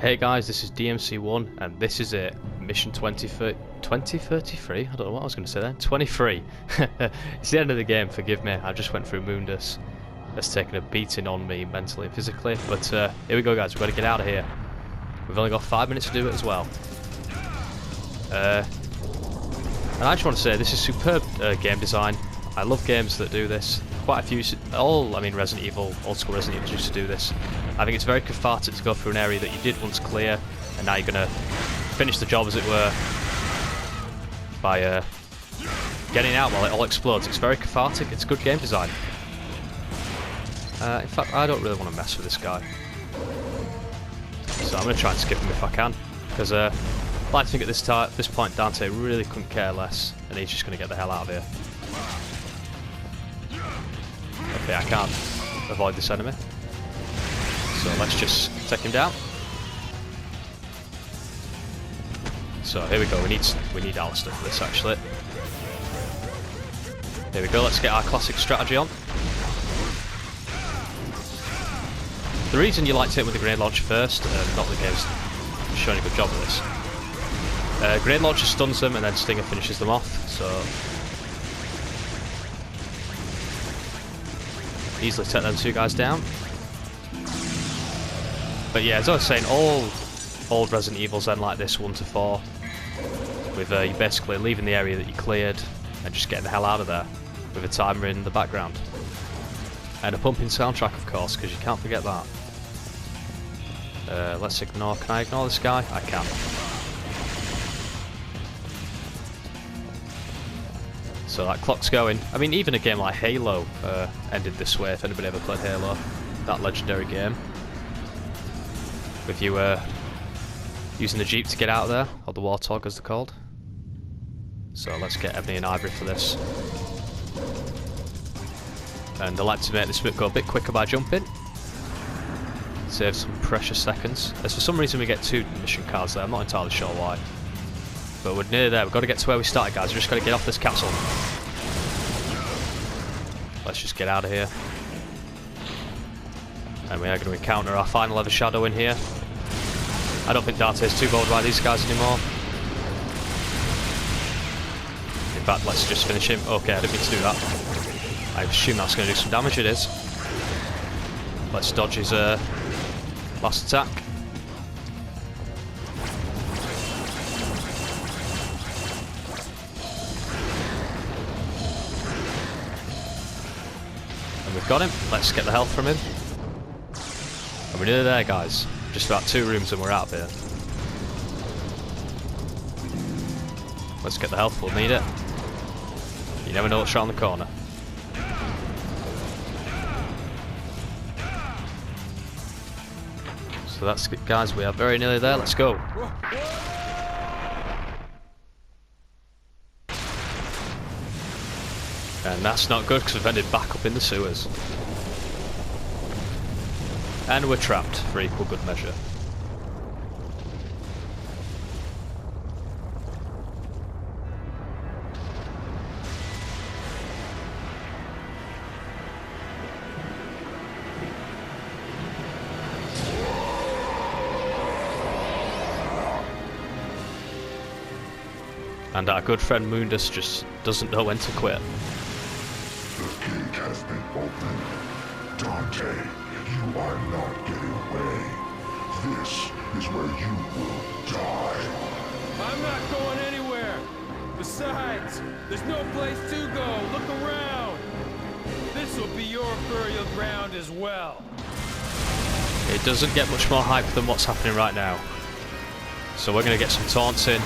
Hey guys, this is DMC1 and this is it. Mission 2033? I don't know what I was going to say then. 23. It's the end of the game, forgive me. I just went through Mundus. That's taken a beating on me mentally and physically. But here we go guys, we've got to get out of here. We've only got 5 minutes to do it as well. And I just want to say, this is superb game design. I love games that do this. Quite a few, Resident Evil, old school Resident Evil used to do this. I think it's very cathartic to go through an area that you did once clear, and now you're going to finish the job, as it were, by getting out while it all explodes. It's very cathartic, it's good game design. In fact, I don't really want to mess with this guy. So I'm going to try and skip him if I can, because I like to think at this point Dante really couldn't care less, and he's just going to get the hell out of here. Okay, I can't avoid this enemy. So let's just take him down. So here we go, we need Alistair for this actually. Here we go, let's get our classic strategy on. The reason you like to hit with the grenade launcher first, not the game's showing a good job of this. Grenade launcher stuns them and then Stinger finishes them off, so easily take them two guys down. But yeah, as I was saying, all old Resident Evils end like this, 1 to 4, with you basically leaving the area that you cleared and just getting the hell out of there, with a timer in the background. And a pumping soundtrack, of course, because you can't forget that. Let's ignore, can I ignore this guy? I can. So that clock's going. I mean, even a game like Halo ended this way, if anybody ever played Halo. That legendary game. With you using the Jeep to get out of there, or the Warthog as they're called. So let's get Ebony and Ivory for this. And I like to make this bit go a bit quicker by jumping. Save some precious seconds. As for some reason we get 2 mission cards there, I'm not entirely sure why. But we're nearly there, we've got to get to where we started guys, we've just got to get off this capsule. Let's just get out of here. And we are going to encounter our final ever shadow in here. I don't think Dante's too bothered by these guys anymore. In fact, let's just finish him. Okay, I didn't mean to do that. I assume that's going to do some damage, it is. Let's dodge his last attack. And we've got him. Let's get the health from him. And we're nearly there, guys. Just about 2 rooms and we're out of here. Let's get the health, we'll need it. You never know what's around the corner. So that's it, guys, we are very nearly there, let's go. And that's not good because we've ended back up in the sewers. And we're trapped for equal good measure. And our good friend Mundus just doesn't know when to quit. The gate has been opened. Dante, you are not getting away. This is where you will die. I'm not going anywhere. Besides, there's no place to go. Look around. This will be your burial ground as well. It doesn't get much more hype than what's happening right now. So we're going to get some taunts in,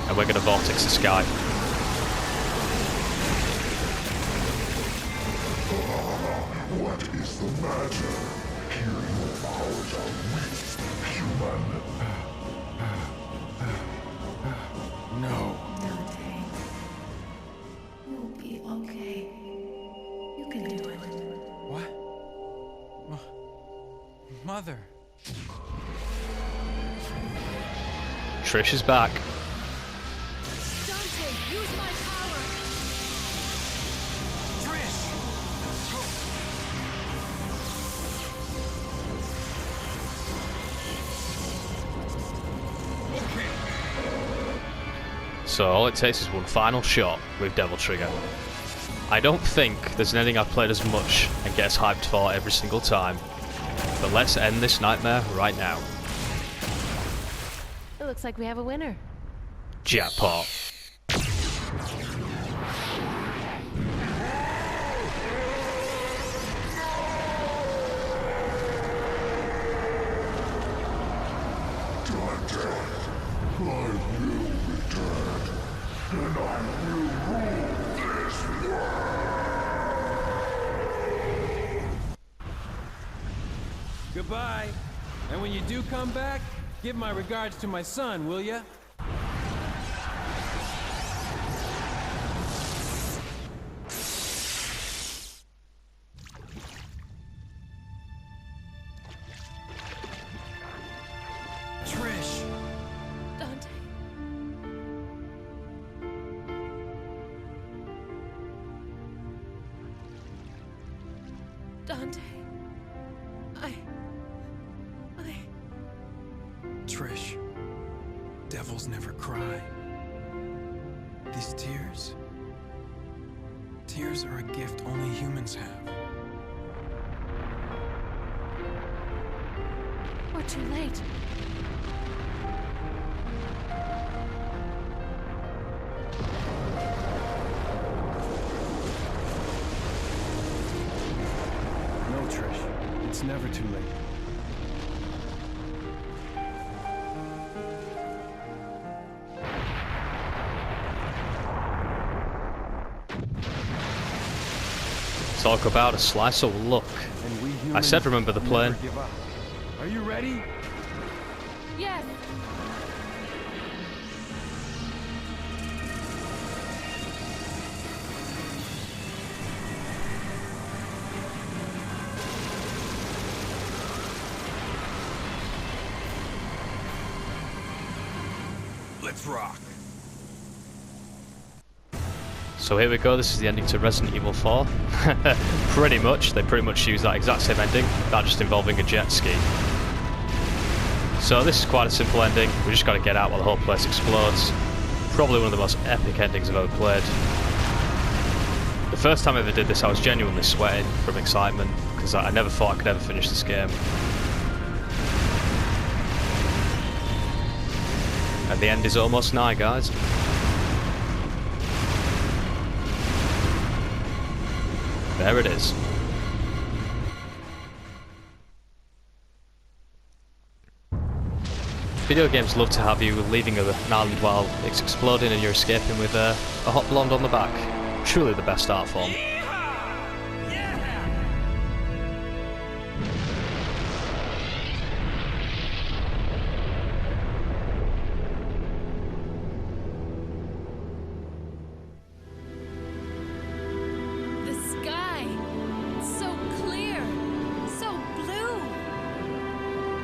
and we're going to vortex the sky. What is the matter? Here your powers are weak, human. No. Dante, you'll be okay. You can do it. What? Mother. Trish is back. Dante, use my power! Trish! So all it takes is one final shot with Devil Trigger. I don't think there's anything I've played as much and get as hyped for every single time. But let's end this nightmare right now. It looks like we have a winner. Jackpot. Goodbye. And when you do come back, give my regards to my son, will ya? Trish. Dante. Dante. Trish, devils never cry. These tears are a gift only humans have. We're too late. No, Trish, it's never too late. Talk about a slice of luck. I said remember the plane. Are you ready? Yes. Let's rock. So here we go, this is the ending to Resident Evil 4. Pretty much, they pretty much use that exact same ending, that just involving a jet ski. So this is quite a simple ending, we just got to get out while the whole place explodes. Probably one of the most epic endings I've ever played. The first time I ever did this I was genuinely sweating from excitement, because I never thought I could ever finish this game. And the end is almost nigh, guys. There it is. Video games love to have you leaving an island while it's exploding and you're escaping with a hot blonde on the back. Truly the best art form.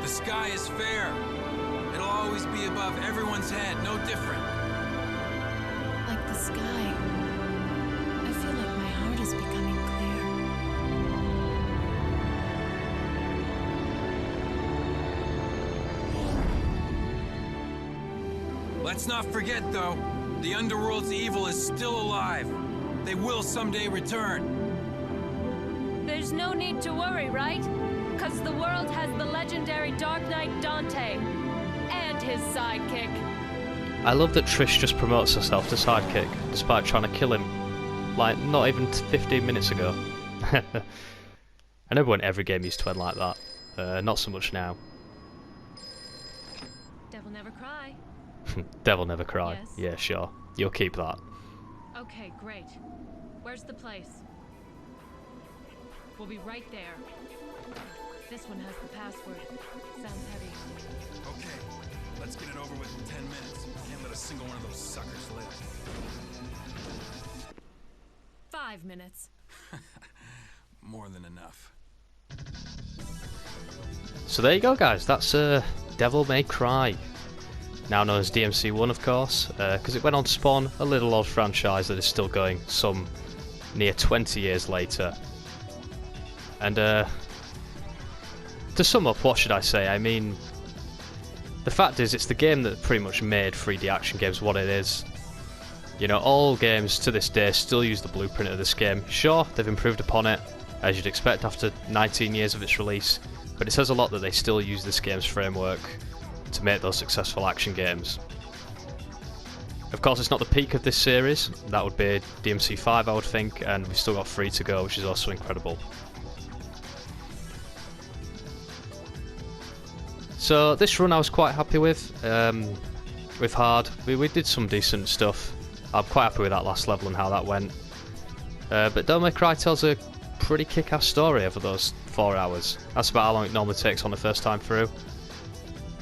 The sky is fair. It'll always be above everyone's head, no different. Like the sky. I feel like my heart is becoming clear. Let's not forget, though, the Underworld's evil is still alive. They will someday return. There's no need to worry, right? Because the world has the legendary Dark Knight Dante and his sidekick. I love that Trish just promotes herself to sidekick, despite trying to kill him, like, not even 15 minutes ago. I remember when every game used to end like that. Not so much now. Devil never cry. Devil never cry. Yes. Yeah, sure. You'll keep that. Okay, great. Where's the place? We'll be right there. This one has the password. Sounds heavy. Okay, let's get it over with in 10 minutes. Can't let a single one of those suckers live. 5 minutes. More than enough. So there you go, guys. That's Devil May Cry. Now known as DMC1, of course, because it went on to spawn a little odd franchise that is still going some near 20 years later. And to sum up, what should I say? I mean, the fact is, it's the game that pretty much made 3D action games what it is. You know, all games to this day still use the blueprint of this game. Sure, they've improved upon it, as you'd expect after 19 years of its release, but it says a lot that they still use this game's framework to make those successful action games. Of course, it's not the peak of this series. That would be DMC5, I would think, and we've still got 3 to go, which is also incredible. So this run I was quite happy with hard. We did some decent stuff. I'm quite happy with that last level and how that went. But Devil May Cry tells a pretty kick-ass story over those 4 hours. That's about how long it normally takes on the first time through.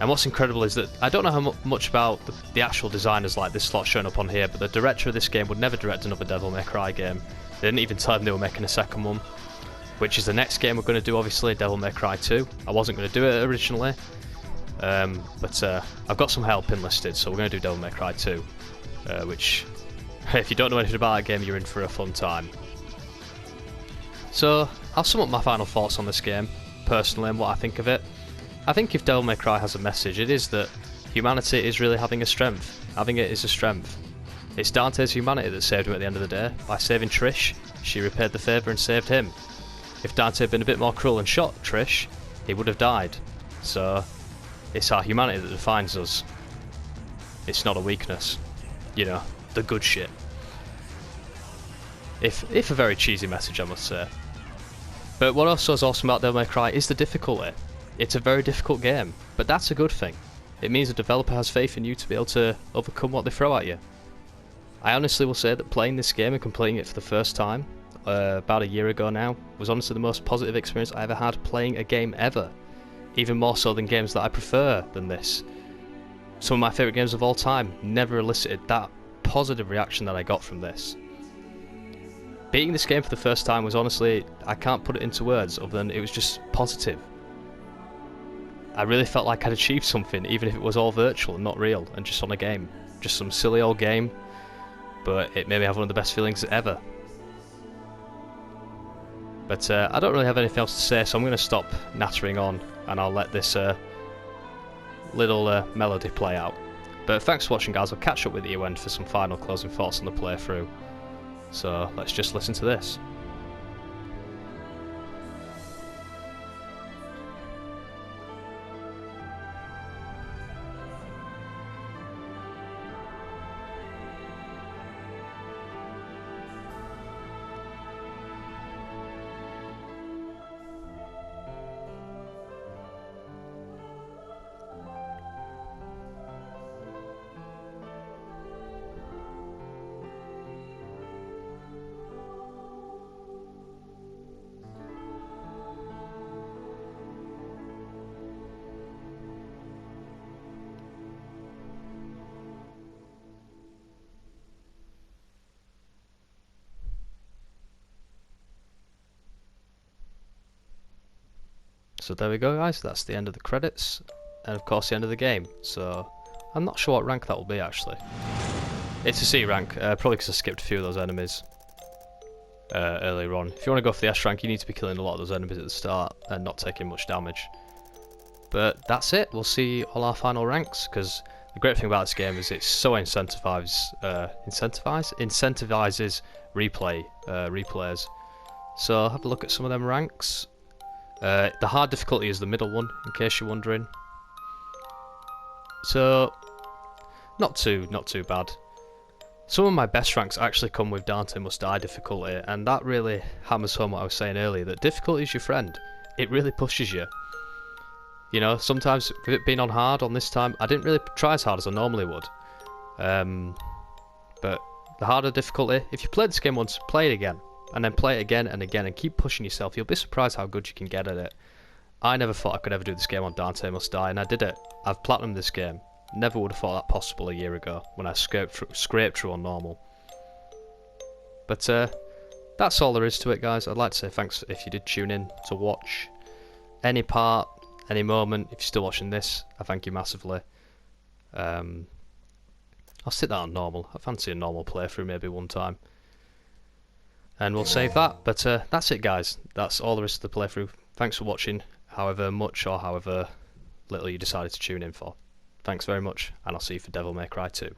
And what's incredible is that I don't know how much about the actual designers like this slot showing up on here, but the director of this game would never direct another Devil May Cry game. They didn't even tell him they were making a second one, which is the next game we're going to do, obviously, Devil May Cry 2. I wasn't going to do it originally, but I've got some help enlisted, so we're going to do Devil May Cry 2, which, if you don't know anything about that game, you're in for a fun time. So, I'll sum up my final thoughts on this game, personally, and what I think of it. I think if Devil May Cry has a message, it is that humanity is really having a strength. Having it is a strength. It's Dante's humanity that saved him at the end of the day. By saving Trish, she repaid the favour and saved him. If Dante had been a bit more cruel and shot Trish, he would have died. So, it's our humanity that defines us. It's not a weakness. You know, the good shit. If a very cheesy message, I must say. But what also is awesome about Devil May Cry is the difficulty. It's a very difficult game, but that's a good thing. It means the developer has faith in you to be able to overcome what they throw at you. I honestly will say that playing this game and completing it for the first time, about a year ago now, was honestly the most positive experience I ever had playing a game ever. Even more so than games that I prefer than this. Some of my favourite games of all time never elicited that positive reaction that I got from this. Beating this game for the first time was honestly, I can't put it into words other than it was just positive. I really felt like I'd achieved something, even if it was all virtual and not real, and just on a game. Just some silly old game, but it made me have one of the best feelings ever. But I don't really have anything else to say, so I'm going to stop nattering on, and I'll let this little melody play out. But thanks for watching, guys. I'll catch up with you end for some final closing thoughts on the playthrough. So let's just listen to this. So there we go, guys, that's the end of the credits, and of course the end of the game. So I'm not sure what rank that will be actually. It's a C rank, probably because I skipped a few of those enemies earlier on. If you want to go for the S rank, you need to be killing a lot of those enemies at the start and not taking much damage. But that's it, we'll see all our final ranks, because the great thing about this game is it's so incentivizes replayers. So have a look at some of them ranks. The hard difficulty is the middle one, in case you're wondering. So, not too bad. Some of my best ranks actually come with Dante Must Die difficulty, and that really hammers home what I was saying earlier, that difficulty is your friend. It really pushes you. You know, sometimes with it being on hard on this time, I didn't really try as hard as I normally would. But the harder difficulty, if you played this game once, play it again. And then play it again and again and keep pushing yourself. You'll be surprised how good you can get at it. I never thought I could ever do this game on Dante Must Die, and I did it. I've platinumed this game. Never would have thought that possible a year ago when I scraped through on normal. But that's all there is to it, guys. I'd like to say thanks if you did tune in to watch any part, any moment. If you're still watching this, I thank you massively. I'll sit that on normal. I fancy a normal playthrough maybe one time. And we'll save that, but that's it, guys. That's all there is to the playthrough. Thanks for watching, however much or however little you decided to tune in for. Thanks very much, and I'll see you for Devil May Cry 2.